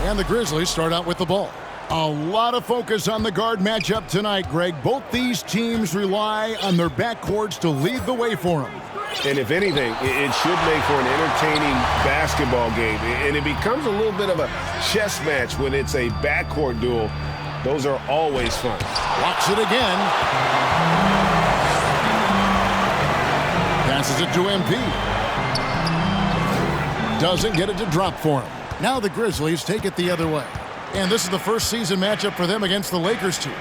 And the Grizzlies start out with the ball. A lot of focus on the guard matchup tonight, Greg. Both these teams rely on their backcourts to lead the way for them. And if anything, it should make for an entertaining basketball game. And it becomes a little bit of a chess match when it's a backcourt duel. Those are always fun. Walks it again. Passes it to MP. Doesn't get it to drop for him. Now the Grizzlies take it the other way. And this is the first season matchup for them against the Lakers team.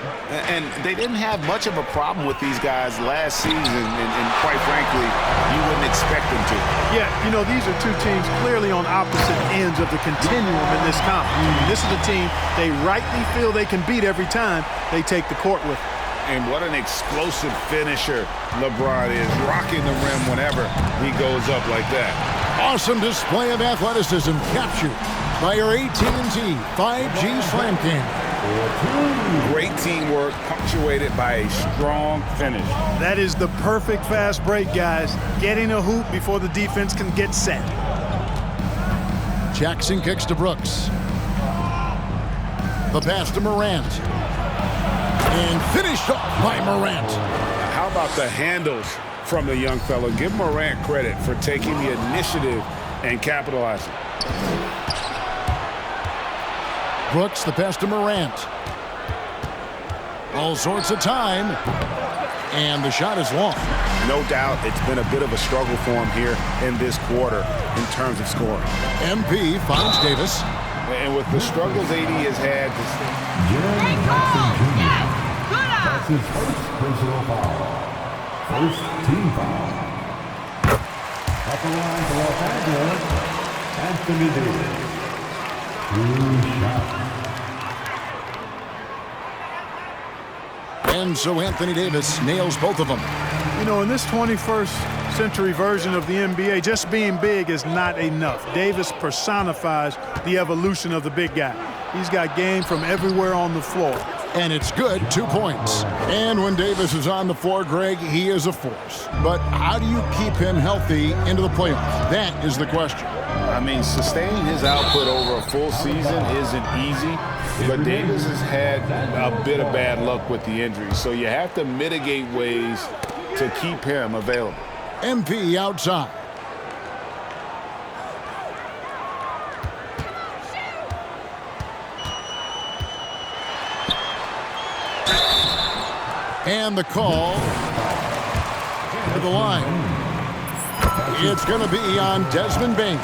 And they didn't have much of a problem with these guys last season, and quite frankly, you wouldn't expect them to. Yeah, you know, these are two teams clearly on opposite ends of the continuum in this conference. This is a team they rightly feel they can beat every time they take the court with them. And what an explosive finisher LeBron is, rocking the rim whenever he goes up like that. Awesome display of athleticism captured by your AT&T 5G Slam Cam. Great teamwork punctuated by a strong finish. That is the perfect fast break, guys. Getting a hoop before the defense can get set. Jackson kicks to Brooks. The pass to Morant. And finished off by Morant. How about the handles from the young fellow? Give Morant credit for taking the initiative and capitalizing. Brooks, the pass to Morant. All sorts of time. And the shot is long. No doubt it's been a bit of a struggle for him here in this quarter in terms of scoring. MP finds Davis. And with the struggles AD has had That's his first personal foul. First team foul. At the line for Los Angeles, Anthony Davis. 2 shots. And so Anthony Davis nails both of them. You know, in this 21st century version of the NBA, just being big is not enough. Davis personifies the evolution of the big guy. He's got game from everywhere on the floor. And it's good, 2 points. And when Davis is on the floor, Greg, he is a force. But how do you keep him healthy into the playoffs? That is the question. I mean, sustaining his output over a full season isn't easy, but Davis has had a bit of bad luck with the injuries, so you have to mitigate ways to keep him available. MP outside. And the call to the line. It's going to be on Desmond Bane.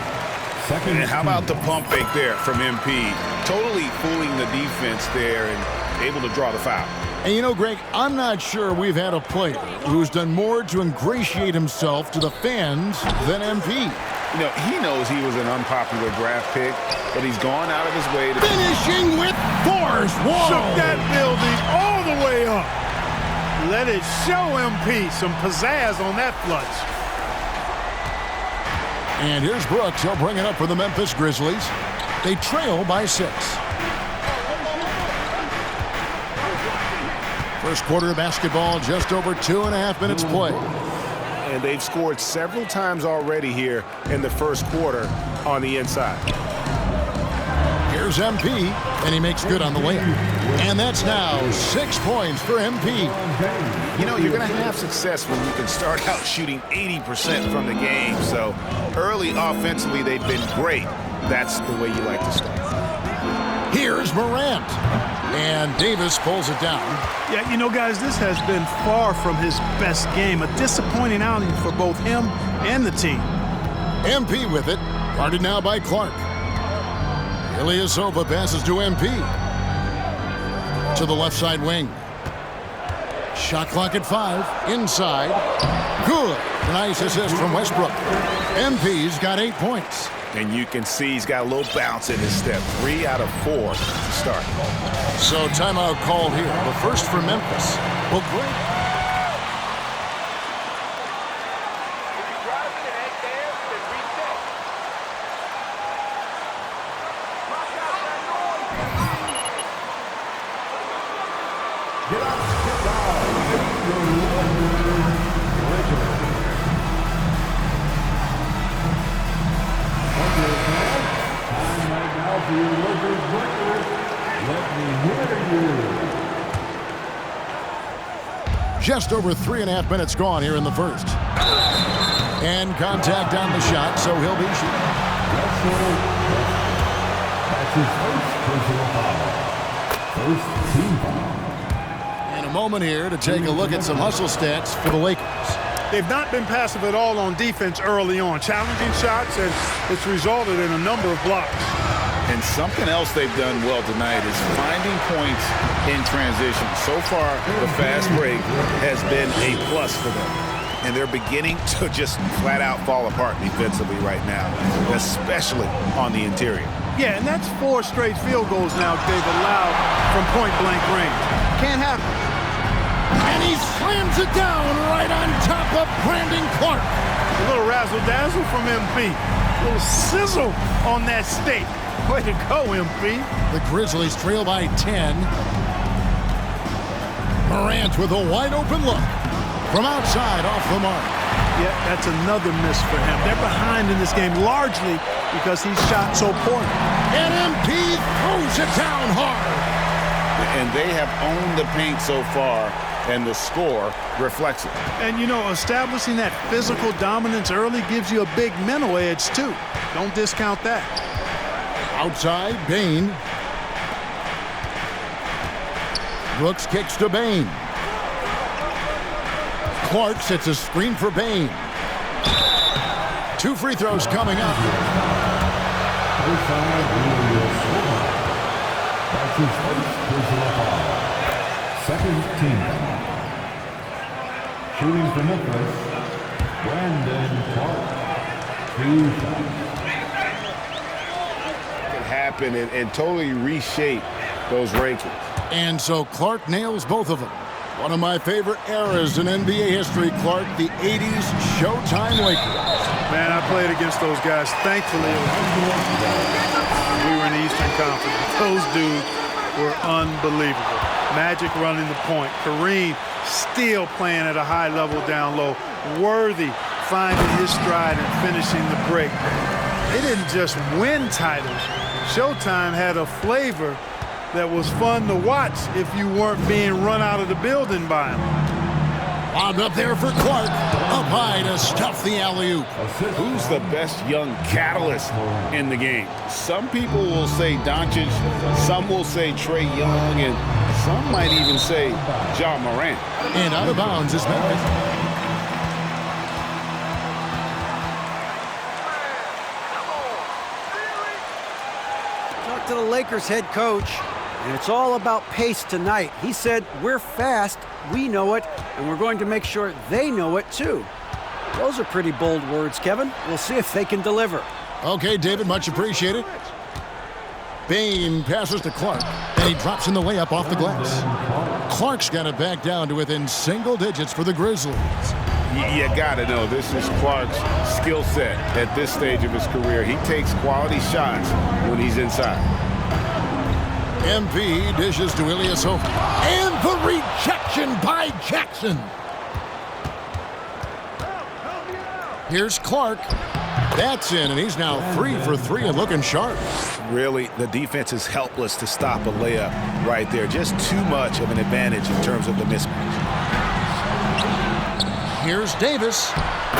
And how about the pump fake there from MP? Totally fooling the defense there and able to draw the foul. And you know, Greg, I'm not sure we've had a player who's done more to ingratiate himself to the fans than MP. You know, he knows he was an unpopular draft pick, but he's gone out of his way to finishing with force. Whoa! Shook that building all the way up. Let it show MP some pizzazz on that flush. And here's Brooks. He'll bring it up for the Memphis Grizzlies. They trail by 6. First quarter of basketball, just over 2.5 minutes play. And they've scored several times already here in the first quarter on the inside. Here's MP, and he makes good on the layup. And that's now 6 points for MP. You know, you're going to have success when you can start out shooting 80% from the game. So early offensively, they've been great. That's the way you like to start. Here's Morant. And Davis pulls it down. Yeah, you know, guys, this has been far from his best game. A disappointing outing for both him and the team. MP with it. Guarded now by Clark. Ilyasova passes to MP. To the left side wing. Shot clock at 5. Inside. Good. Nice assist from Westbrook. MP's got 8 points. And you can see he's got a little bounce in his step. 3 out of 4 to start. So timeout called here. The first for Memphis. Well, great. Just over 3.5 minutes gone here in the first. And contact on the shot, so he'll be shooting. That's his first personal foul. First team foul. And a moment here to take a look at some hustle stats for the Lakers. They've not been passive at all on defense early on. Challenging shots, and it's resulted in a number of blocks. And something else they've done well tonight is finding points in transition. So far, the fast break has been a plus for them. And they're beginning to just flat out fall apart defensively right now, especially on the interior. Yeah, and that's 4 straight field goals now they've allowed from point-blank range. Can't happen. And he slams it down right on top of Brandon Clark. A little razzle-dazzle from MP. A little sizzle on that steak. Way to go, MP. The Grizzlies trail by 10. Morant with a wide-open look. From outside, off the mark. Yeah, that's another miss for him. They're behind in this game largely because he shot so poorly. And MP throws it down hard. And they have owned the paint so far, and the score reflects it. And, you know, establishing that physical dominance early gives you a big mental edge, too. Don't discount that. Outside, Bane. Brooks kicks to Bane. Clark sets a screen for Bane. 2 free throws coming up. That's his first personal foul. Second team foul. Shooting for Memphis, Brandon Clark. 2 shots. Happen and totally reshape those rankings. And so Clark nails both of them. One of my favorite eras in NBA history, Clark, the 80s Showtime Lakers. Man, I played against those guys. Thankfully, we were in the Eastern Conference. Those dudes were unbelievable. Magic running the point. Kareem still playing at a high level down low. Worthy finding his stride and finishing the break. They didn't just win titles. Showtime had a flavor that was fun to watch if you weren't being run out of the building by him. Lobbed up there for Clark. Up high to stuff the alley-oop. Who's the best young catalyst in the game? Some people will say Doncic, some will say Trae Young, and some might even say Ja Morant. And out of bounds is Memphis. Talk to the Lakers head coach, and it's all about pace tonight. He said, we're fast, we know it, and we're going to make sure they know it too. Those are pretty bold words, Kevin. We'll see if they can deliver. Okay, David, much appreciated. Bane passes to Clark, and he drops in the layup off the glass. Clark's got it back down to within single digits for the Grizzlies. You gotta know, this is Clark's skill set at this stage of his career. He takes quality shots when he's inside. MP dishes to Ilyasova. And the rejection by Jackson. Here's Clark. That's in, and he's now 3 for 3 and looking sharp. Really, the defense is helpless to stop a layup right there. Just too much of an advantage in terms of the mismatch. Here's Davis.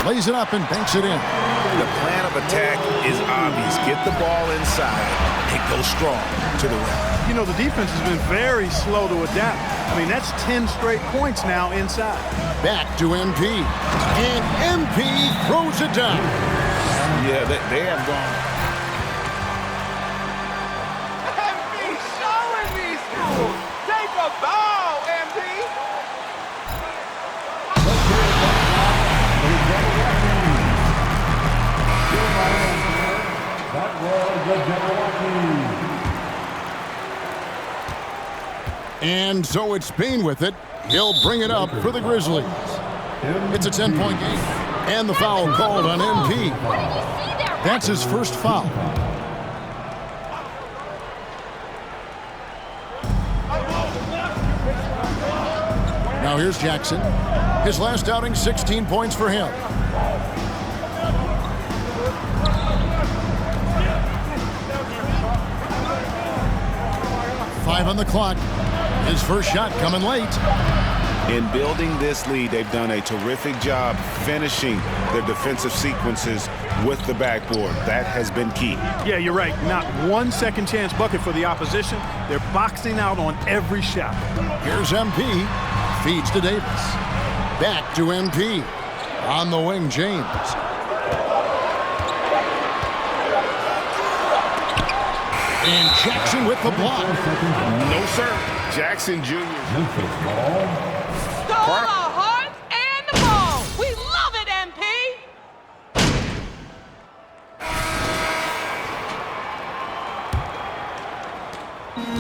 Lays it up and banks it in. The plan of attack is obvious. Get the ball inside and go strong to the rim. You know, the defense has been very slow to adapt. I mean, that's 10 straight points now inside. Back to MP. And MP throws it down. Yeah, they have gone. MP showing these schools. Take a bow, MP. That was the Jabberwocky. And so it's Bane with it. He'll bring it up for the Grizzlies. It's a 10-point game. And the foul called on MP. That's his first foul. Now here's Jackson. His last outing, 16 points for him. Five on the clock. His first shot coming late. In building this lead, they've done a terrific job finishing their defensive sequences with the backboard. That has been key. Yeah, you're right. Not one second chance bucket for the opposition. They're boxing out on every shot. Here's MP. Feeds to Davis. Back to MP. On the wing, James. And Jackson with the block. No, sir. Jackson Jr. Stole our heart and the ball. We love it, MP.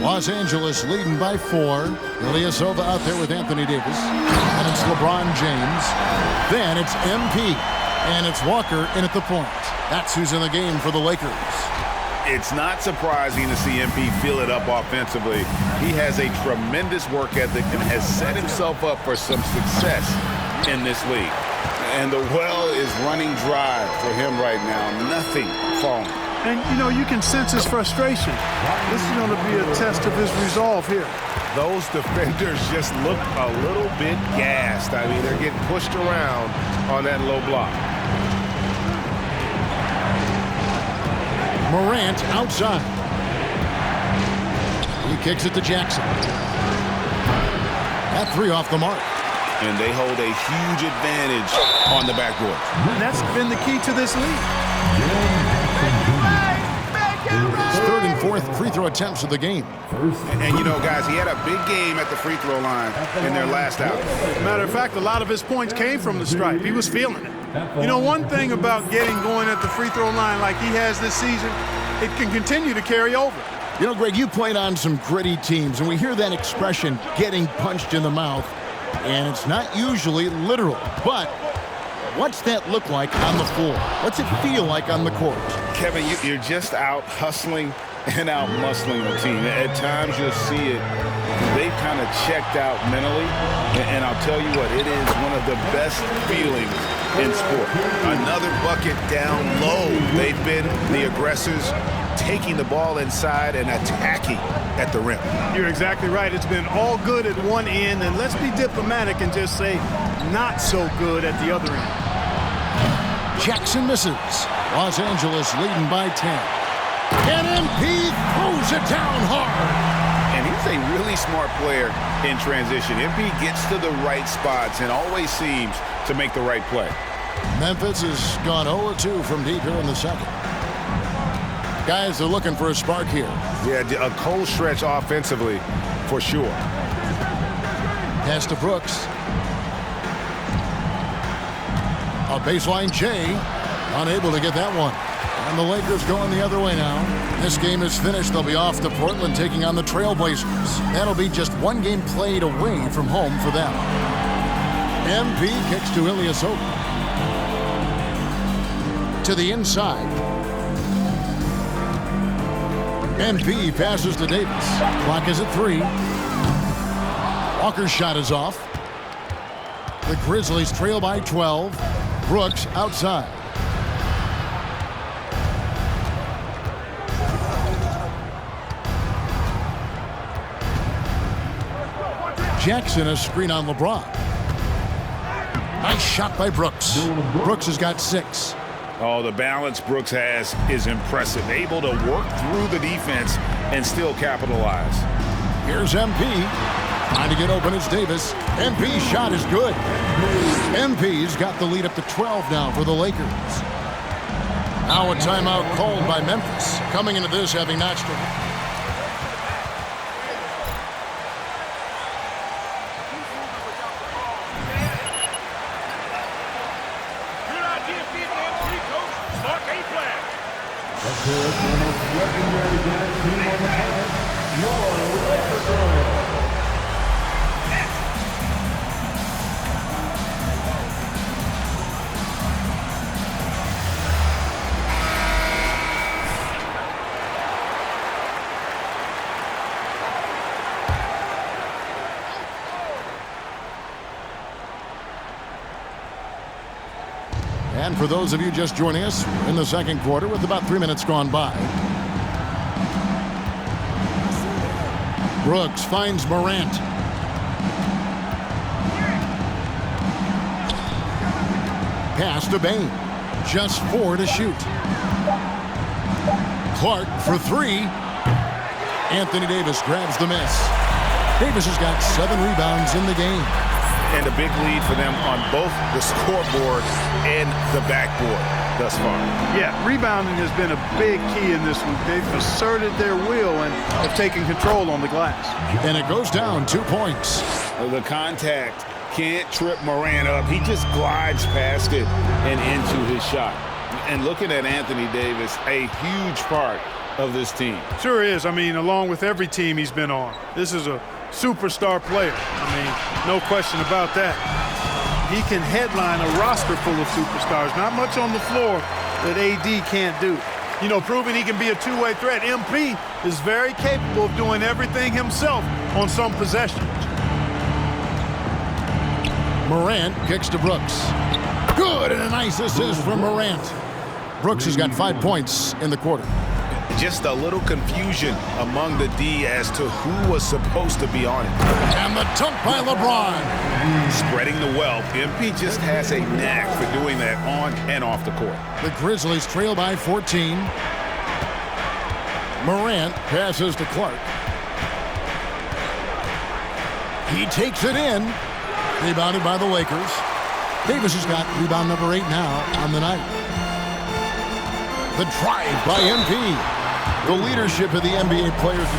Los Angeles leading by 4. Ilyasova out there with Anthony Davis. And it's LeBron James. Then it's MP. And it's Walker in at the point. That's who's in the game for the Lakers. It's not surprising to see MP fill it up offensively. He has a tremendous work ethic and has set himself up for some success in this league. And the well is running dry for him right now. Nothing falling. And, you know, you can sense his frustration. This is going to be a test of his resolve here. Those defenders just look a little bit gassed. I mean, they're getting pushed around on that low block. Morant outside. He kicks it to Jackson. That 3 off the mark. And they hold a huge advantage on the backboard. And that's been the key to this league. His 3rd and 4th free throw attempts of the game. And you know, guys, he had a big game at the free throw line in their last outing. Matter of fact, a lot of his points came from the stripe. He was feeling it. You know, one thing about getting going at the free throw line like he has this season, it can continue to carry over. You know, Greg, you played on some gritty teams, and we hear that expression, getting punched in the mouth, and it's not usually literal. But what's that look like on the floor? What's it feel like on the court? Kevin, you're just out hustling and out muscling the team. At times you'll see it. They've kind of checked out mentally, and I'll tell you what, it is one of the best feelings in sport. Another bucket down low. They've been the aggressors, taking the ball inside and attacking at the rim. You're exactly right. It's been all good at one end, and let's be diplomatic and just say not so good at the other end. Jackson misses. Los Angeles leading by 10. And MP throws it down hard. And he's a really smart player in transition. MP gets to the right spots and always seems to make the right play. Memphis has gone 0-2 from deep here in the second. Guys, they're looking for a spark here. Yeah, a cold stretch offensively for sure. Pass to Brooks. A baseline J. Unable to get that one. And the Lakers going the other way now. This game is finished. They'll be off to Portland taking on the Trailblazers. That'll be just one game played away from home for them. MP kicks to Ilyasova. To the inside. MP passes to Davis. Clock is at 3. Walker's shot is off. The Grizzlies trail by 12. Brooks outside. Jackson, a screen on LeBron. Nice shot by Brooks. Brooks has got 6. Oh, the balance Brooks has is impressive. Able to work through the defense and still capitalize. Here's MP. Trying to get open is Davis. MP's shot is good. MP's got the lead up to 12 now for the Lakers. Now a timeout called by Memphis. Coming into this having not struck. And for those of you just joining us, we're in the second quarter with about 3 minutes gone by. Brooks finds Morant. pass to Bain. Just 4 to shoot. Clark for 3. Anthony Davis grabs the miss. Davis has got 7 rebounds in the game. And a big lead for them on both the scoreboard and the backboard thus far. Yeah, rebounding has been a big key in this one. They've asserted their will and have taken control on the glass. And it goes down 2 points. The contact can't trip Morant up. He just glides past it and into his shot. And looking at Anthony Davis, a huge part of this team. Sure is. I mean, along with every team he's been on. This is a superstar player. I mean, no question about that. He can headline a roster full of superstars. Not much on the floor that AD can't do. You know, proving he can be a two-way threat. MP is very capable of doing everything himself on some possessions. Morant kicks to Brooks. Good, and a nice assist from Morant. Brooks has got 5 points in the quarter. Just a little confusion among the D as to who was supposed to be on it. And the dunk by LeBron. Spreading the wealth. MP just has a knack for doing that on and off the court. The Grizzlies trail by 14. Morant passes to Clark. He takes it in. Rebounded by the Lakers. Davis has got rebound number 8 now on the night. The drive by MP. The leadership of the NBA players.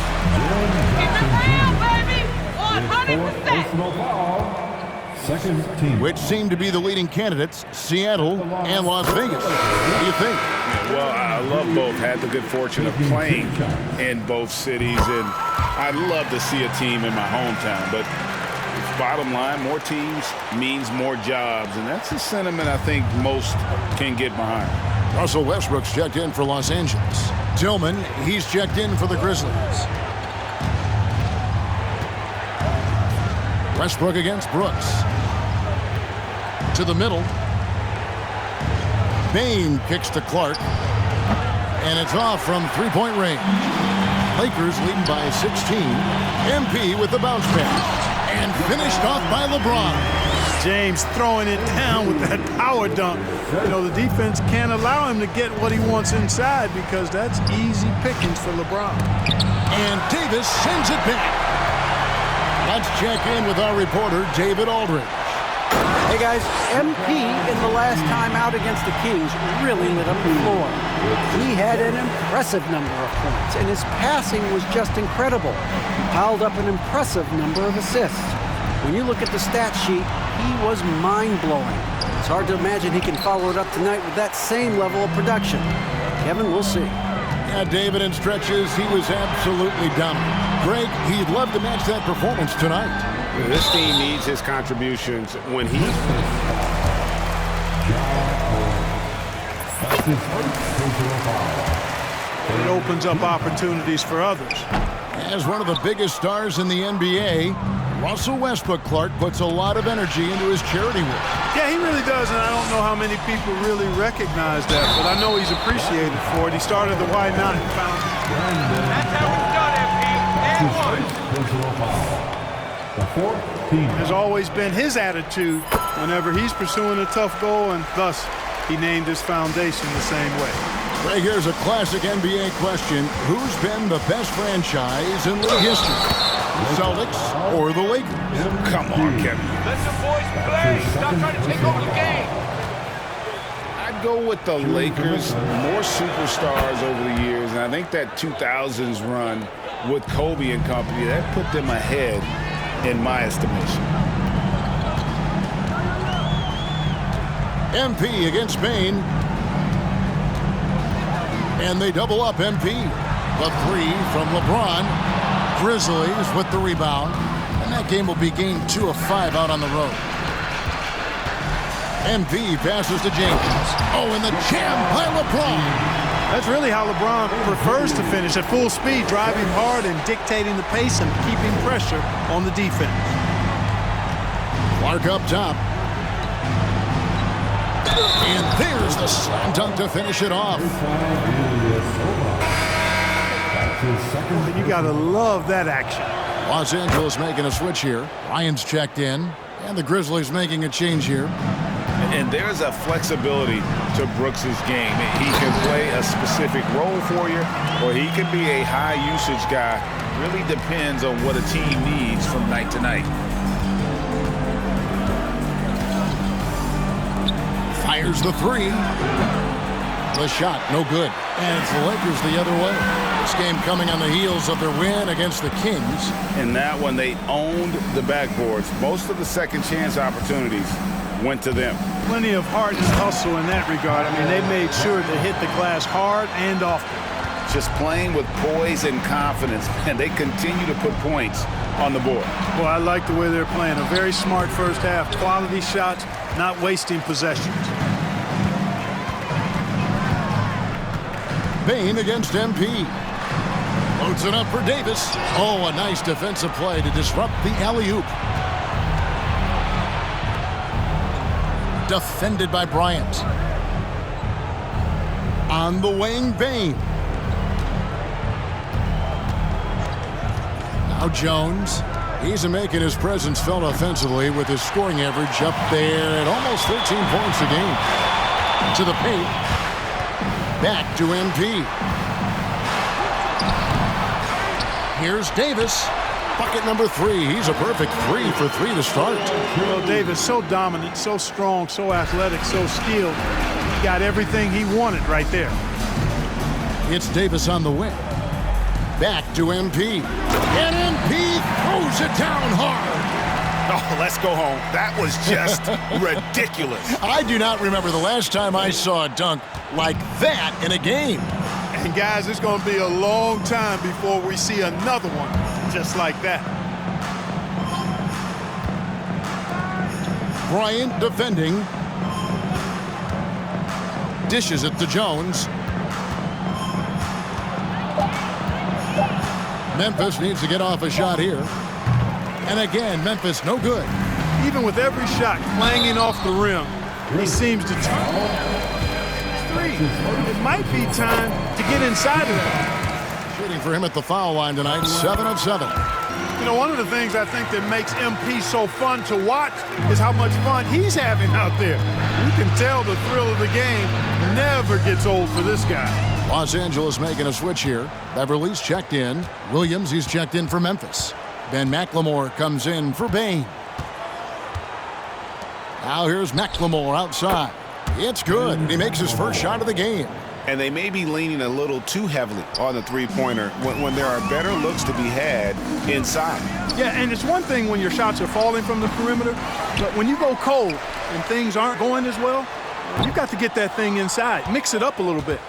Keep it real, baby! 100%! Second team. Which seem to be the leading candidates, Seattle and Las Vegas. What do you think? Well, I love both. Had the good fortune of playing in both cities, and I'd love to see a team in my hometown. But bottom line, more teams means more jobs, and that's a sentiment I think most can get behind. Russell Westbrook's checked in for Los Angeles. Tillman, he's checked in for the Grizzlies. Westbrook against Brooks. To the middle. Bain kicks to Clark. And it's off from three-point range. Lakers leading by 16. MP with the bounce pass. And finished off by LeBron. James throwing it down with that power dunk. You know, the defense can't allow him to get what he wants inside because that's easy pickings for LeBron. And Davis sends it back. Let's check in with our reporter, David Aldridge. Hey guys, MP in the last time out against the Kings really lit up the floor. He had an impressive number of points, and his passing was just incredible. He piled up an impressive number of assists. When you look at the stat sheet, he was mind-blowing. It's hard to imagine he can follow it up tonight with that same level of production. Kevin, we'll see. Yeah, David, in stretches, he was absolutely dominant. Greg, he'd love to match that performance tonight. This team needs his contributions when he... It opens up opportunities for others. As one of the biggest stars in the NBA, Russell Westbrook Clark puts a lot of energy into his charity work. Yeah, he really does, and I don't know how many people really recognize that, but I know he's appreciated for it. He started the Why Not Foundation. That's how it's done, MP. The fourth team. Has always been his attitude whenever he's pursuing a tough goal, and thus he named his foundation the same way. Right, here's a classic NBA question. Who's been the best franchise in league history? The Celtics or the Lakers? Come on, Kevin. Let the boys play. Stop trying to take over the game. I'd go with the Lakers. More superstars over the years, and I think that 2000s run with Kobe and company, that put them ahead in my estimation. MP against Bain. And they double up MP. The three from LeBron. Grizzlies with the rebound. And that game will be game 2 of 5 out on the road. MP passes to James. Oh, and the jam by LeBron. That's really how LeBron prefers to finish, at full speed, driving hard and dictating the pace and keeping pressure on the defense. Clark up top. And there's the slam dunk to finish it off. You got to love that action. Los Angeles making a switch here. Ryan's checked in. And the Grizzlies making a change here. And there's a flexibility to Brooks's game. He can play a specific role for you, or he can be a high-usage guy. Really depends on what a team needs from night to night. Fires the three. The shot, no good. And it's the Lakers the other way. This game coming on the heels of their win against the Kings. In that one, they owned the backboards. Most of the second chance opportunities went to them. Plenty of heart and hustle in that regard. I mean, they made sure to hit the glass hard and often. Just playing with poise and confidence, and they continue to put points on the board. Well, I like the way they're playing. A very smart first half. Quality shots, not wasting possessions. Bane against MP. Loads it up for Davis. Oh, a nice defensive play to disrupt the alley-oop. Defended by Bryant. On the wing, Bane. Now Jones. He's making his presence felt offensively with his scoring average up there at almost 13 points a game. To the paint. Back to MP. Here's Davis. Bucket number 3. He's a perfect 3 for 3 to start. You know, Davis, so dominant, so strong, so athletic, so skilled. He got everything he wanted right there. It's Davis on the wing. Back to MP. And MP throws it down hard. Oh, let's go home. That was just ridiculous. I do not remember the last time I saw a dunk like that in a game. And guys, it's going to be a long time before we see another one just like that. Bryant defending. Dishes it to Jones. Memphis needs to get off a shot here. And again, Memphis no good. Even with every shot clanging off the rim, he seems to turn. 3. It might be time to get inside of that. Shooting for him at the foul line tonight, 7 of 7. You know, one of the things I think that makes MP so fun to watch is how much fun he's having out there. You can tell the thrill of the game never gets old for this guy. Los Angeles making a switch here. Beverly's checked in. Williams, he's checked in for Memphis. Ben McLemore comes in for Bane. Now here's McLemore outside. It's good. He makes his first shot of the game. And they may be leaning a little too heavily on the three-pointer when there are better looks to be had inside. Yeah, and it's one thing when your shots are falling from the perimeter, but when you go cold and things aren't going as well, you've got to get that thing inside. Mix it up a little bit.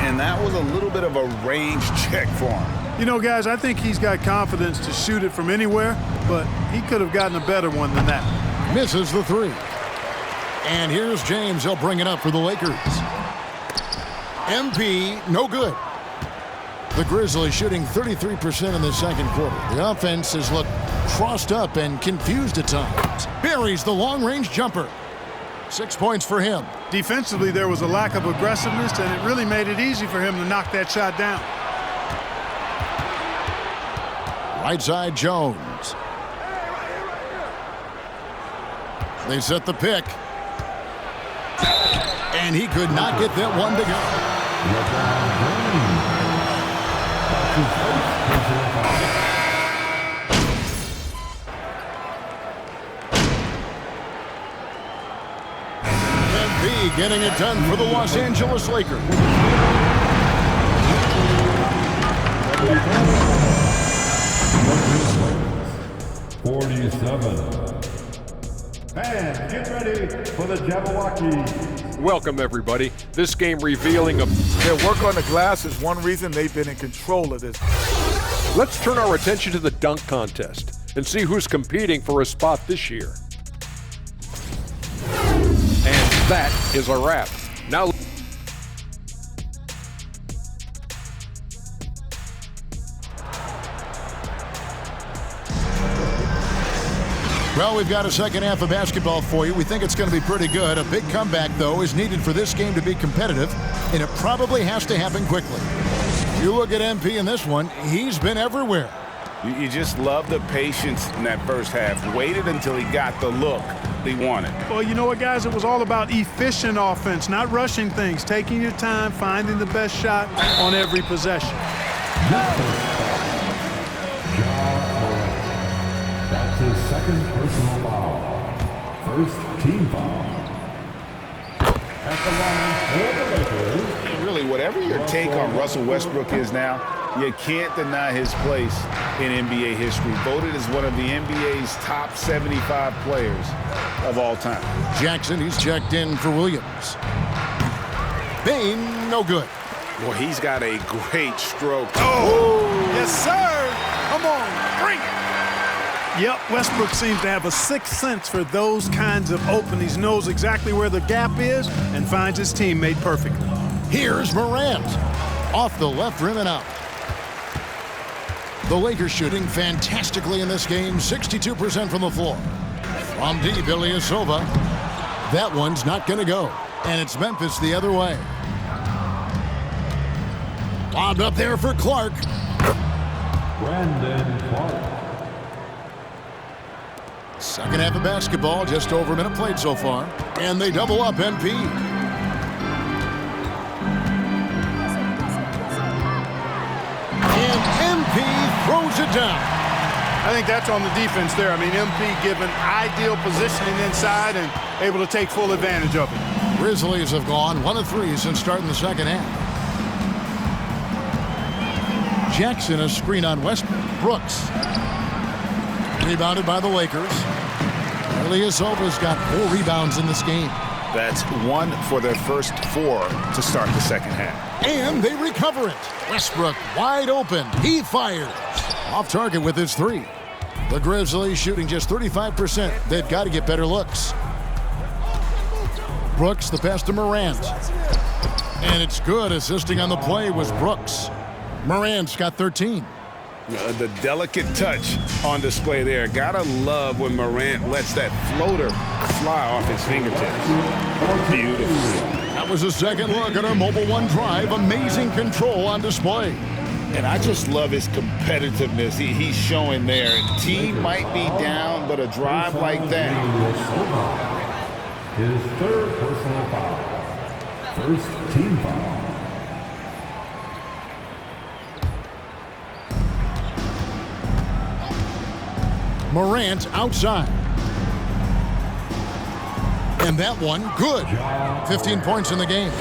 And that was a little bit of a range check for him. You know, guys, I think he's got confidence to shoot it from anywhere, but he could have gotten a better one than that. Misses the 3. And here's James. He'll bring it up for the Lakers. MP, no good. The Grizzlies shooting 33% in the second quarter. The offense has looked crossed up and confused at times. Buries the long-range jumper. 6 points for him. Defensively, there was a lack of aggressiveness, and it really made it easy for him to knock that shot down. Right side, Jones. They set the pick. And he could not get that one to go. MP getting it done for the Los Angeles Lakers. And get ready for the Jabberwocky. Welcome, everybody. This game revealing their work on the glass is one reason they've been in control of this. Let's turn our attention to the dunk contest and see who's competing for a spot this year. And that is a wrap. Now, well, we've got a second half of basketball for you. We think it's going to be pretty good. A big comeback, though, is needed for this game to be competitive, and it probably has to happen quickly. You look at MP in this one, he's been everywhere. You just love the patience in that first half. Waited until he got the look he wanted. Well, you know what, guys? It was all about efficient offense, not rushing things, taking your time, finding the best shot on every possession. That's his second personal foul. First team foul. At the line for the Lakers. Really, whatever your take on Russell Westbrook is now, you can't deny his place in NBA history. Voted as one of the NBA's top 75 players of all time. Jackson, he's checked in for Williams. Bain, no good. Well, he's got a great stroke. Oh, yes, sir. Come on, bring it. Yep, Westbrook seems to have a sixth sense for those kinds of openings. Knows exactly where the gap is and finds his teammate perfectly. Here's Morant. Off the left rim and out. The Lakers shooting fantastically in this game, 62% from the floor. From deep, Ilyasova. That one's not going to go. And it's Memphis the other way. Lobbed up there for Clark. Brandon Clark. Second half of basketball, just over a minute played so far. And they double up MP. And MP throws it down. I think that's on the defense there. I mean, MP given ideal positioning inside and able to take full advantage of it. Grizzlies have gone 1 of 3 since starting the second half. Jackson, a screen on Westbrook. Brooks. Rebounded by the Lakers. Ilyasova's got 4 rebounds in this game. That's 1 for their first 4 to start the second half. And they recover it. Westbrook wide open. He fires. Off target with his 3. The Grizzlies shooting just 35%. They've got to get better looks. Brooks, the pass to Morant. And it's good. Assisting on the play was Brooks. Morant's got 13. The delicate touch on display there. Gotta love when Morant lets that floater fly off his fingertips. Beautiful. That was a second look at our Mobile One drive. Amazing control on display. And I just love his competitiveness he's showing there. Team might be down, but a drive like that. His third personal foul. First team foul. Morant outside. And that one, good. 15 points in the game.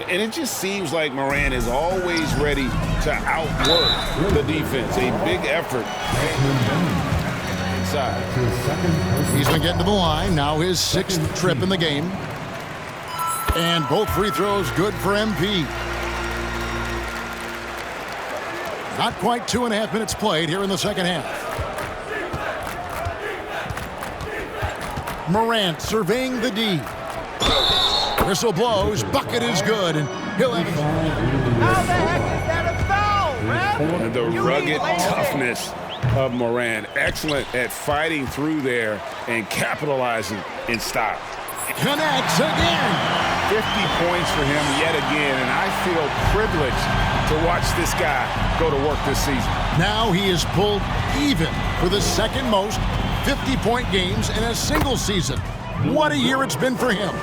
And it just seems like Morant is always ready to outwork the defense. A big effort inside. He's been getting to the line. Now his 6th trip in the game. And both free throws good for MP. Not quite 2.5 minutes played here in the second half. Morant surveying the D. Whistle blows. Bucket is good. And he'll have How the heck is that a foul, Ref? And the rugged toughness of Morant. Excellent at fighting through there and capitalizing in style. connects again. 50 points for him yet again, and I feel privileged to watch this guy go to work this season. Now he is pulled even for the second most 50-point games in a single season. What a year it's been for him.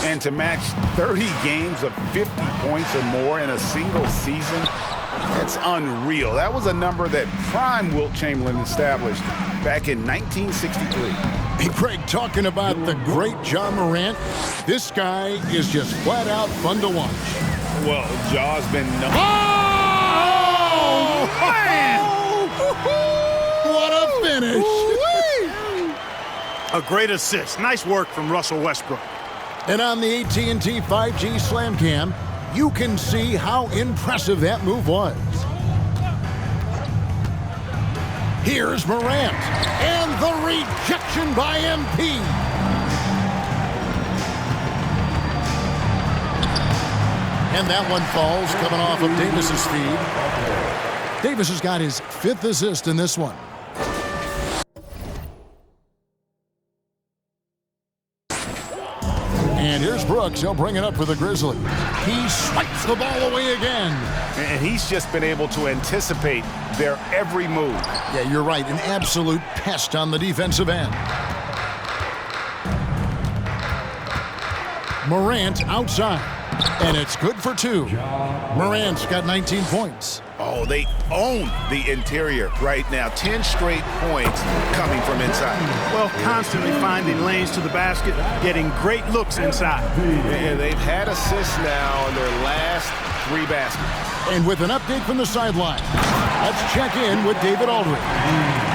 And to match 30 games of 50 points or more in a single season, that's unreal. That was a number that prime Wilt Chamberlain established back in 1963. Hey, Craig, talking about the great John Morant, this guy is just flat out fun to watch. Well, Jaw's been... Oh, man! What a finish. A great assist. Nice work from Russell Westbrook. And on the AT&T 5G Slam Cam, you can see how impressive that move was. Here's Morant, and the rejection by MP. And that one falls, coming off of Davis's feed. Davis has got his 5th assist in this one. And here's Brooks. He'll bring it up for the Grizzlies. He swipes the ball away again. And he's just been able to anticipate their every move. Yeah, you're right. An absolute pest on the defensive end. Morant outside. And it's good for 2. Morant's got 19 points. Oh, they own the interior right now. 10 straight points coming from inside. Well, constantly finding lanes to the basket, getting great looks inside. And they've had assists now in their last 3 baskets. And with an update from the sideline, let's check in with David Aldridge.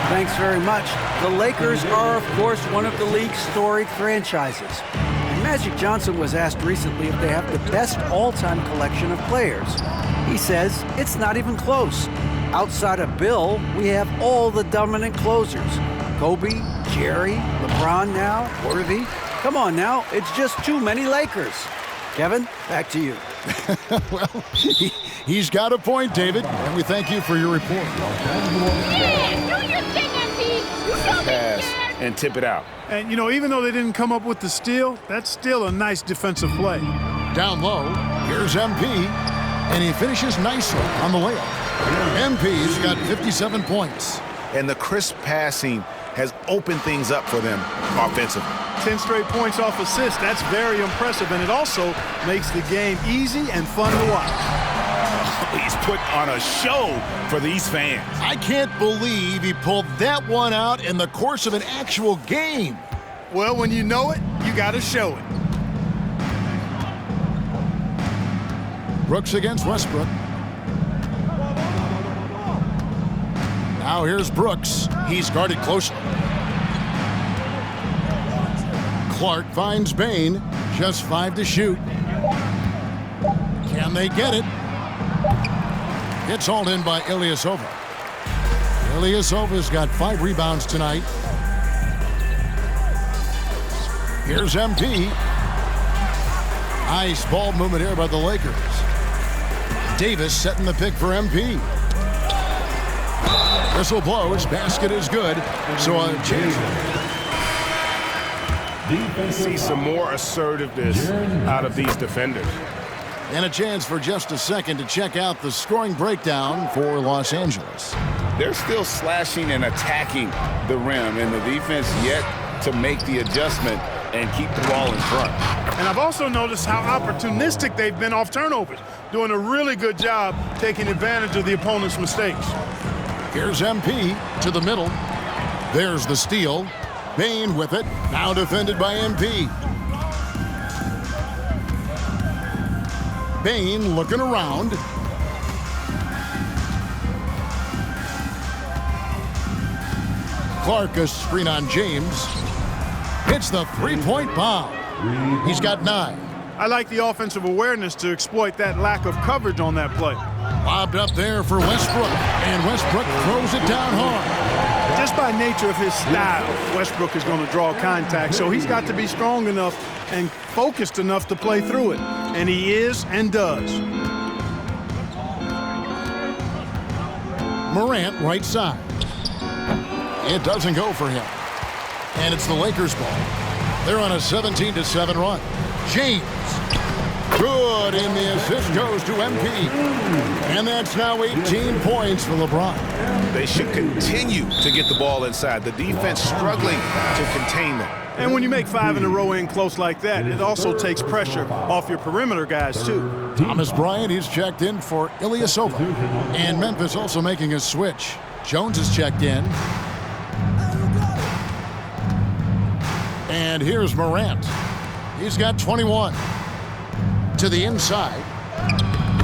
Thanks very much. The Lakers are, of course, one of the league's storied franchises. And Magic Johnson was asked recently if they have the best all-time collection of players. He says it's not even close. Outside of Bill, we have all the dominant closers. Kobe, Jerry, LeBron now, Worthy. Come on now, it's just too many Lakers. Kevin, back to you. Well, he's got a point, David, and we thank you for your report. Yeah, do your thing, MP. Pass and tip it out. And, you know, even though they didn't come up with the steal, that's still a nice defensive play. Down low, here's MP, and he finishes nicely on the layup. MP's got 57 points. And the crisp passing has opened things up for them offensively. 10 straight points off assists. That's very impressive, and it also makes the game easy and fun to watch. He's put on a show for these fans. I can't believe he pulled that one out in the course of an actual game. Well, when you know it, you got to show it. Brooks against Westbrook. Now here's Brooks. He's guarded closely. Clark finds Bain. Just 5 to shoot. Can they get it? It's hauled in by Ilyasova. Ilyasova's got 5 rebounds tonight. Here's MP. Nice ball movement here by the Lakers. Davis setting the pick for MP. Whistle blows. Basket is good. So a chance. See some more assertiveness out of these defenders. And a chance for just a second to check out the scoring breakdown for Los Angeles. They're still slashing and attacking the rim, and the defense yet to make the adjustment and keep the ball in front. And I've also noticed how opportunistic they've been off turnovers, doing a really good job taking advantage of the opponent's mistakes. Here's MP to the middle. There's the steal. Bain with it. Now defended by MP. Bain looking around. Clark a screen on James. Hits the three-point bomb. He's got 9. I like the offensive awareness to exploit that lack of coverage on that play. Lobbed up there for Westbrook, and Westbrook throws it down hard. Just by nature of his style, Westbrook is going to draw contact, so he's got to be strong enough and focused enough to play through it. And he is and does. Morant right side. It doesn't go for him. And it's the Lakers ball. They're on a 17-7 run. James. Good, and the assist goes to MP. And that's now 18 points for LeBron. They should continue to get the ball inside. The defense struggling to contain them. And when you make 5 in a row in close like that, it also takes pressure off your perimeter guys, too. Thomas Bryant, he's checked in for Ilyasova. And Memphis also making a switch. Jones is checked in. And here's Morant. He's got 21. To the inside.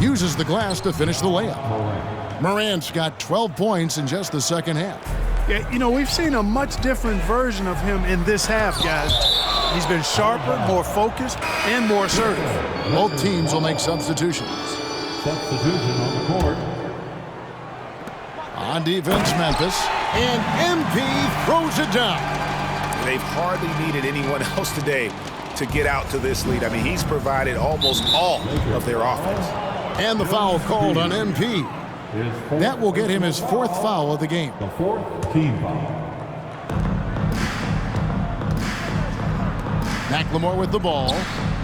Uses the glass to finish the layup. Morant's got 12 points in just the second half. Yeah, you know, we've seen a much different version of him in this half, guys. He's been sharper, more focused, and more assertive. Both teams will make substitutions. Substitution on the court. On defense, Memphis. And MP throws it down. They've hardly needed anyone else today to get out to this lead. I mean, he's provided almost all of their offense. And the foul called on MP. That will get him his 4th foul of the game. The 4th team foul. McLemore with the ball.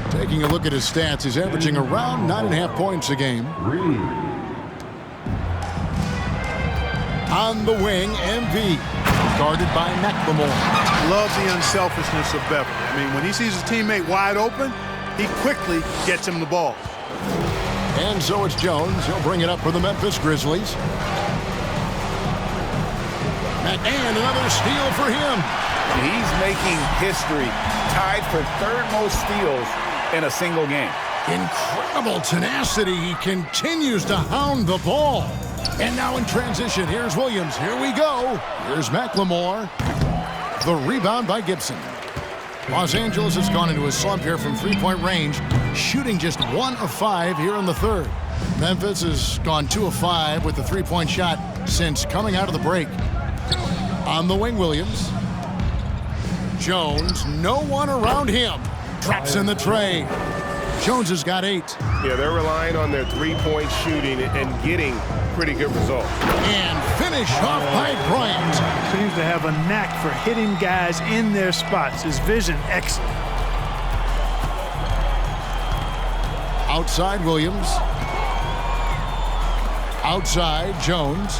Taking a look at his stats, he's averaging around 9.5 points a game. On the wing, MP. Guarded by McLemore. Loves the unselfishness of Beverly. I mean, when he sees his teammate wide open, he quickly gets him the ball. And so it's Jones. He'll bring it up for the Memphis Grizzlies. And another steal for him. He's making history, tied for third most steals in a single game. Incredible tenacity. He continues to hound the ball. And now in transition, here's Williams. Here we go. Here's McLemore. The rebound by Gibson. Los Angeles has gone into a slump here from three-point range, shooting just 1 of 5 here in the third. Memphis has gone 2 of 5 with the three-point shot since coming out of the break. On the wing, Williams. Jones, no one around him. Drops in the tray. Jones has got 8. Yeah, they're relying on their three-point shooting and getting pretty good results. And finish off by Bryant. Seems to have a knack for hitting guys in their spots. His vision excellent. Outside Williams. Outside Jones.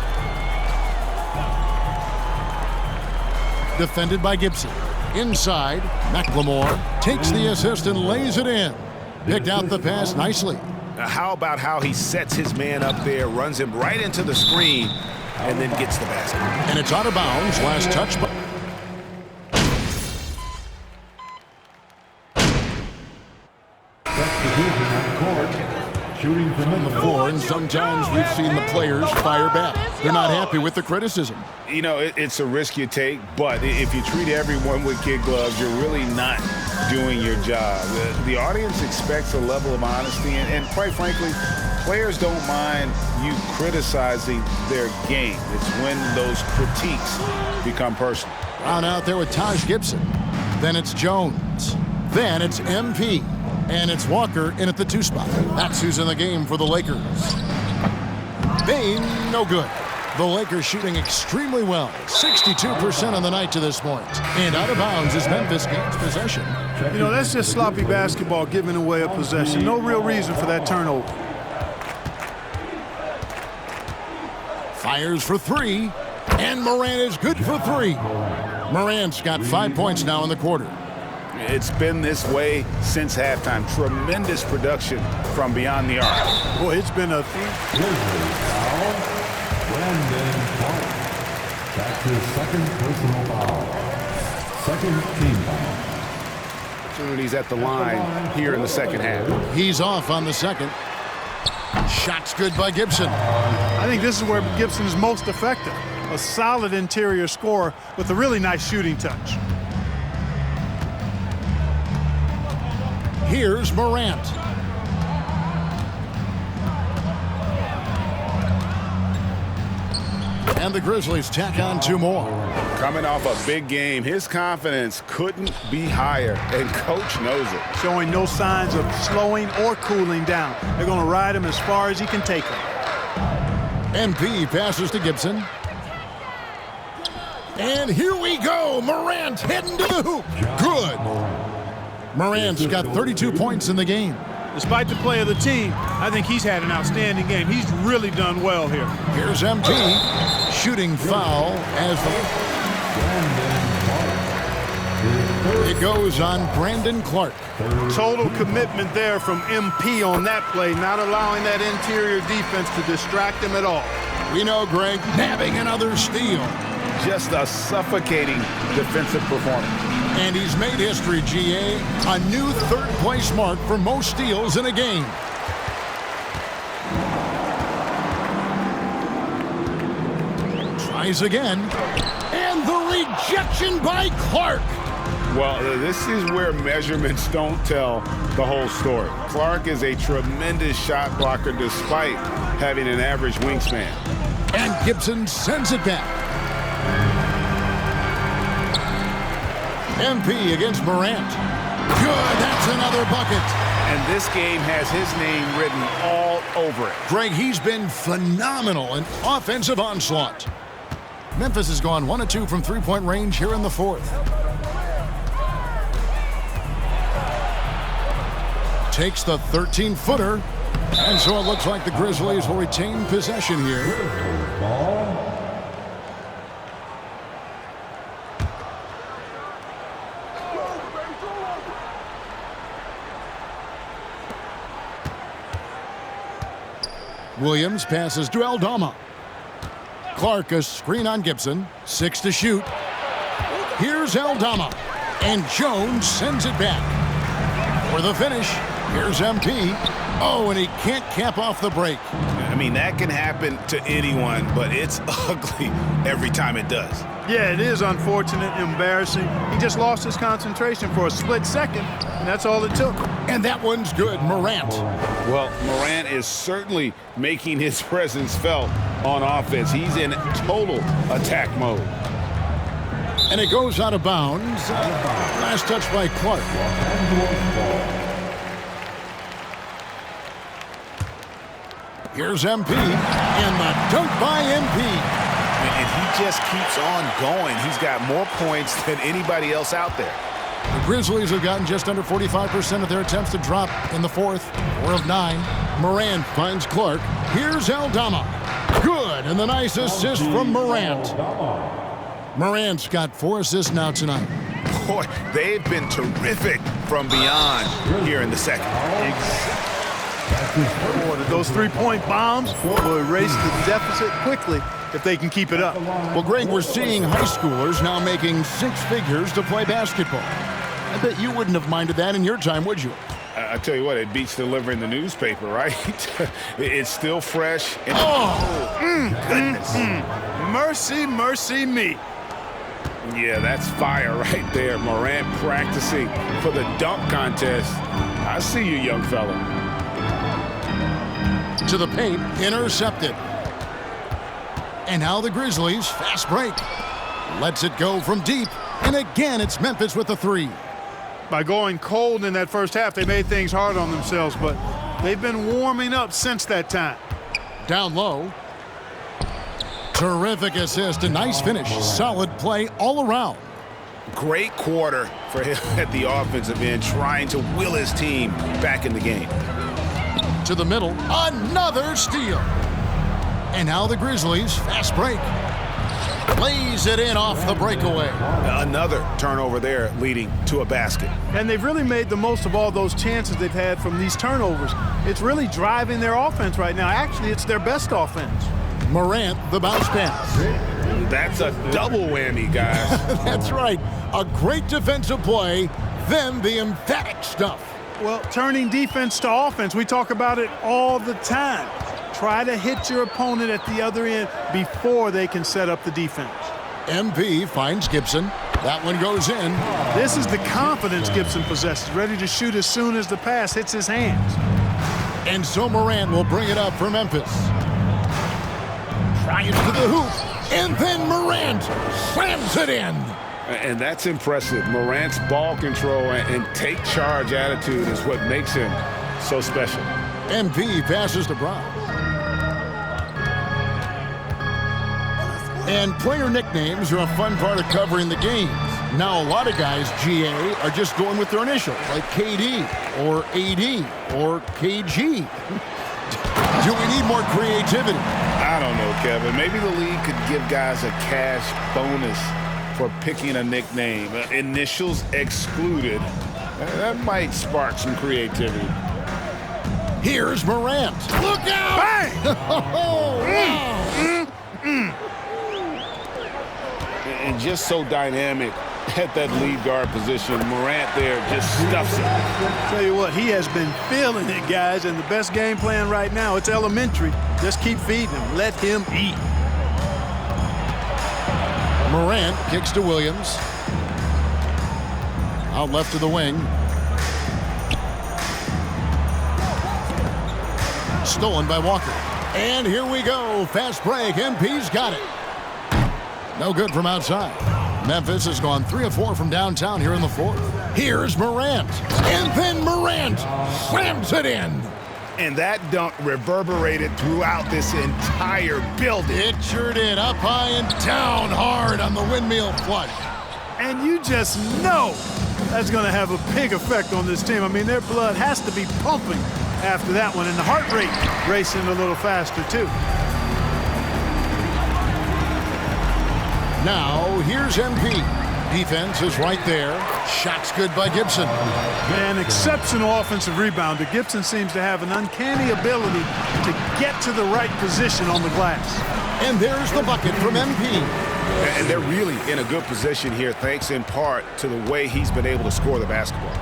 Defended by Gibson. Inside, McLemore takes the assist and lays it in. Picked out the pass nicely. How about how he sets his man up there, runs him right into the screen, and then gets the basket. And it's out of bounds. Last touch. Shooting from the floor, and sometimes we've seen the players fire back. They're not happy with the criticism. You know, it's a risk you take, but if you treat everyone with kid gloves, you're really not doing your job. The audience expects a level of honesty, and quite frankly, players don't mind you criticizing their game. It's when those critiques become personal. Brown out there with Taj Gibson. Then it's Jones. Then it's MP. And it's Walker in at the 2 spot. That's who's in the game for the Lakers. Bain, no good. The Lakers shooting extremely well. 62% on the night to this point. And out of bounds as Memphis gains possession. You know, that's just sloppy basketball, giving away a possession. No real reason for that turnover. Fires for 3. And Morant is good for 3. Morant's got 5 points now in the quarter. It's been this way since halftime. Tremendous production from beyond the arc. Boy, it's been a... Brandon Clark. That's his second personal foul. Second team foul. Opportunities at the line here in the second half. He's off on the second. Shot's good by Gibson. I think this is where Gibson is most effective. A solid interior scorer with a really nice shooting touch. Here's Morant. And the Grizzlies tack on 2 more. Coming off a big game, his confidence couldn't be higher, and coach knows it. Showing no signs of slowing or cooling down. They're going to ride him as far as he can take him. MP passes to Gibson. And here we go. Morant heading to the hoop. Good. Morant's got 32 points in the game. Despite the play of the team, I think he's had an outstanding game. He's really done well here. Here's MT. Shooting foul as it goes on Brandon Clark. Total commitment there from MP on that play, not allowing that interior defense to distract him at all. We know Greg nabbing another steal. Just a suffocating defensive performance. And he's made history, GA. A new third-place mark for most steals in a game. Tries again. And the rejection by Clark. Well, this is where measurements don't tell the whole story. Clark is a tremendous shot blocker despite having an average wingspan. And Gibson sends it back. MP against Morant. Good, that's another bucket. And this game has his name written all over it. Greg, he's been phenomenal in offensive onslaught. Memphis has gone 1 of 2 from three-point range here in the fourth. Takes the 13-footer. And so it looks like the Grizzlies will retain possession here. Williams passes to Aldama. Clark a screen on Gibson. 6 to shoot. Here's Aldama. And Jones sends it back. For the finish, here's MP. Oh, and he can't cap off the break. I mean, that can happen to anyone, but it's ugly every time it does. Yeah, it is unfortunate, embarrassing. He just lost his concentration for a split second, and that's all it took. And that one's good, Morant. Well, Morant is certainly making his presence felt on offense. He's in total attack mode. And it goes out of bounds. Last touch by Clark. Here's MP, and the dunk by MP. And he just keeps on going. He's got more points than anybody else out there. The Grizzlies have gotten just under 45% of their attempts to drop in the fourth. 4 of 9. Morant finds Clark. Here's Aldama. Good, and the nice assist from Morant. Morant's got 4 assists now tonight. Boy, they've been terrific from beyond here in the second. Those 3-point bombs will erase the deficit quickly if they can keep it up. Well, Greg, we're seeing high schoolers now making 6 figures to play basketball. I bet you wouldn't have minded that in your time, would you? I tell you what, it beats delivering the newspaper, right? It's still fresh. And goodness. Mercy, mercy me. Yeah, that's fire right there. Morant practicing for the dunk contest. I see you, young fella. To the paint, intercepted. And now the Grizzlies, fast break. Lets it go from deep, and again it's Memphis with the 3. By going cold in that first half, they made things hard on themselves, but they've been warming up since that time. Down low. Terrific assist, a nice finish. Solid play all around. Great quarter for him at the offensive end, trying to will his team back in the game. To the middle, another steal. And now the Grizzlies, fast break. Lays it in off the breakaway. Another turnover there leading to a basket. And they've really made the most of all those chances they've had from these turnovers. It's really driving their offense right now. Actually, it's their best offense. Morant, the bounce pass. That's a double whammy, guys. That's right. A great defensive play, then the emphatic stuff. Well, turning defense to offense, we talk about it all the time. Try to hit your opponent at the other end before they can set up the defense. MP finds Gibson. That one goes in. This is the confidence Gibson possesses, ready to shoot as soon as the pass hits his hands. And so Morant will bring it up for Memphis. Tries to the hoop, and then Morant slams it in. And that's impressive. Morant's ball control and take charge attitude is what makes him so special. MP passes to Brown. And player nicknames are a fun part of covering the games. Now a lot of guys, GA, are just going with their initials, like KD or AD or KG. Do we need more creativity? I don't know, Kevin. Maybe the league could give guys a cash bonus for picking a nickname. Initials excluded. That might spark some creativity. Here's Morant. Look out! Bang! Oh, wow. And just so dynamic at that lead guard position. Morant there just stuffs it. Tell you what, he has been feeling it, guys, and the best game plan right now, it's elementary. Just keep feeding him. Let him eat. Morant kicks to Williams. Out left to the wing. Stolen by Walker. And here we go. Fast break. MP's got it. No good from outside. Memphis has gone 3 of 4 from downtown here in the fourth. Here's Morant. And then Morant slams it in. And that dunk reverberated throughout this entire building. It sure did. Up high and down hard on the windmill flush. And you just know that's going to have a big effect on this team. I mean, their blood has to be pumping after that one, and the heart rate racing a little faster, too. Now, here's MP. Defense is right there. Shot's good by Gibson. An exceptional offensive rebounder. Gibson seems to have an uncanny ability to get to the right position on the glass. And there's the bucket from MP. And they're really in a good position here, thanks in part to the way he's been able to score the basketball.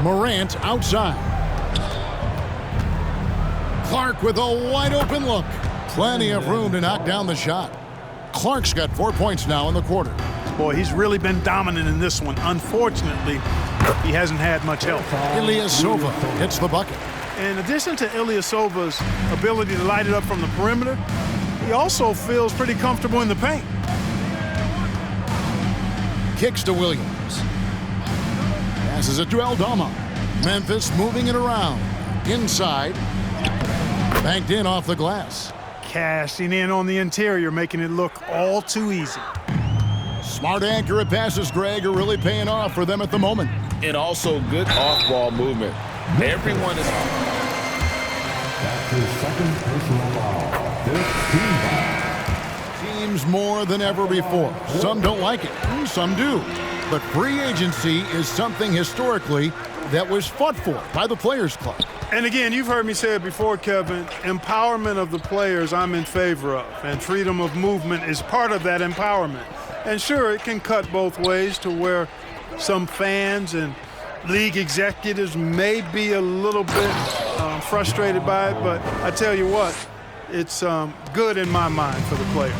Morant outside. Clark with a wide open look. Plenty of room to knock down the shot. Clark's got 4 points now in the quarter. Boy, he's really been dominant in this one. Unfortunately, he hasn't had much help. Ilyasova hits the bucket. In addition to Ilyasova's ability to light it up from the perimeter, he also feels pretty comfortable in the paint. Kicks to Williams. Passes it to Aldama. Memphis moving it around. Inside. Banked in off the glass. Cashing in on the interior, making it look all too easy. Smart, accurate passes, Greg, are really paying off for them at the moment. And also good off-ball movement. Everyone is on. That's his second personal foul. Fifth team foul. Teams more than ever before. Some don't like it, some do. But free agency is something historically that was fought for by the Players Club. And again, you've heard me say it before, Kevin, empowerment of the players I'm in favor of, and freedom of movement is part of that empowerment. And sure, it can cut both ways to where some fans and league executives may be a little bit frustrated by it, but I tell you what, it's good in my mind for the players.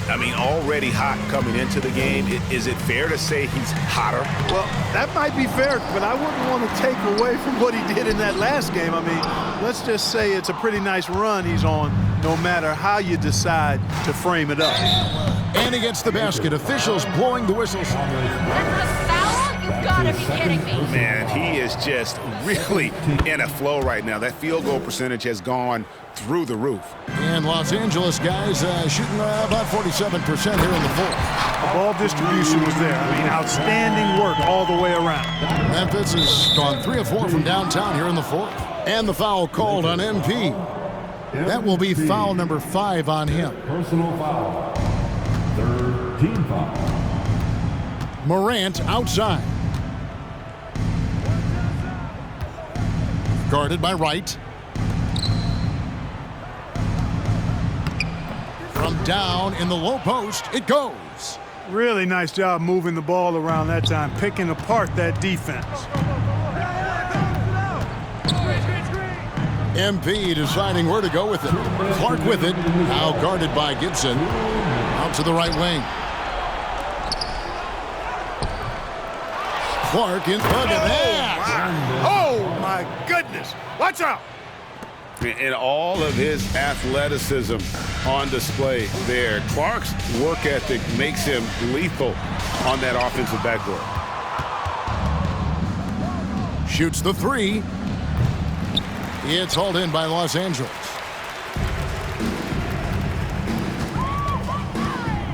I mean, already hot coming into the game. Is it fair to say he's hotter? Well, that might be fair, but I wouldn't want to take away from what he did in that last game. I mean, let's just say it's a pretty nice run he's on, no matter how you decide to frame it up. And he gets the basket. Officials blowing the whistles. You gotta be kidding me. Man, he is just really in a flow right now. That field goal percentage has gone through the roof. And Los Angeles guys shooting about 47% here in the fourth. The ball distribution was there. I mean, outstanding work all the way around. Memphis has gone 3 of 4 from downtown here in the fourth. And the foul called on MP. That will be foul number 5 on him. Personal foul. Third team foul. Morant outside. Guarded by Wright. From down in the low post, it goes. Really nice job moving the ball around that time, picking apart that defense. MP deciding where to go with it. Clark with it, now guarded by Gibson. Out to the right wing. Clark in front of that. Oh, my goodness. Watch out. And all of his athleticism on display there. Clark's work ethic makes him lethal on that offensive backboard. Shoots the 3. It's hauled in by Los Angeles.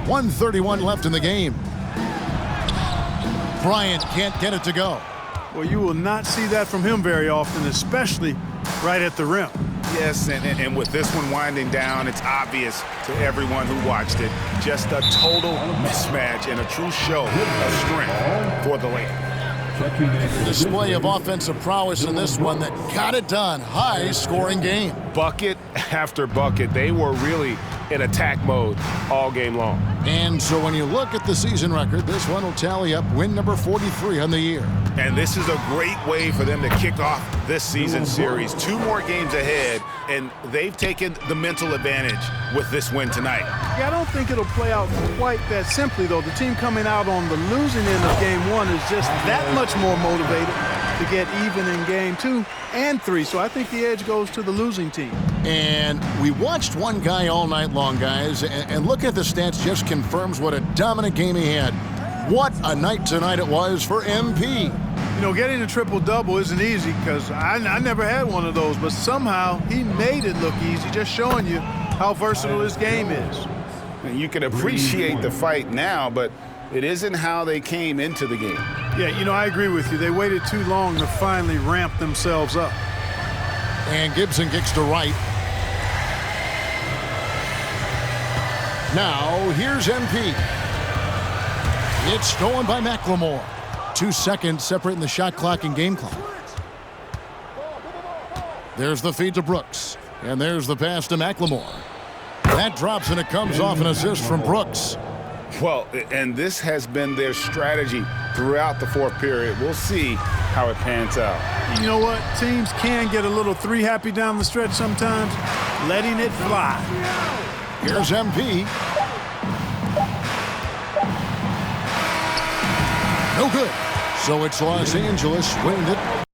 1:31 left in the game. Bryant can't get it to go. Well, you will not see that from him very often, especially right at the rim. Yes, and with this one winding down, it's obvious to everyone who watched it. Just a total mismatch and a true show of strength for the Lakers. Display of offensive prowess in this one that got it done. High-scoring game. Bucket after bucket. They were really in attack mode all game long. And so when you look at the season record, this one will tally up win number 43 on the year. And this is a great way for them to kick off this season series. 2 more games ahead, and they've taken the mental advantage with this win tonight. Yeah, I don't think it'll play out quite that simply, though. The team coming out on the losing end of game 1 is just that much more motivated to get even in game 2 and 3. So I think the edge goes to the losing team. And we watched one guy all night long, guys, and look at the stats just confirms what a dominant game he had. What a night tonight it was for MP. You know, getting a triple-double isn't easy because I never had one of those, but somehow he made it look easy, just showing you how versatile his game is. And you can appreciate the fight now, but it isn't how they came into the game. Yeah, you know, I agree with you. They waited too long to finally ramp themselves up. And Gibson kicks to right. Now, here's MP. It's stolen by McLemore. 2 seconds separating the shot clock and game clock. There's the feed to Brooks. And there's the pass to McLemore. That drops, and it comes off an assist from Brooks. Well, and this has been their strategy throughout the fourth period. We'll see how it pans out. You know what? Teams can get a little three happy down the stretch sometimes. Letting it fly. Here's MP. No good. So it's Los Angeles winning it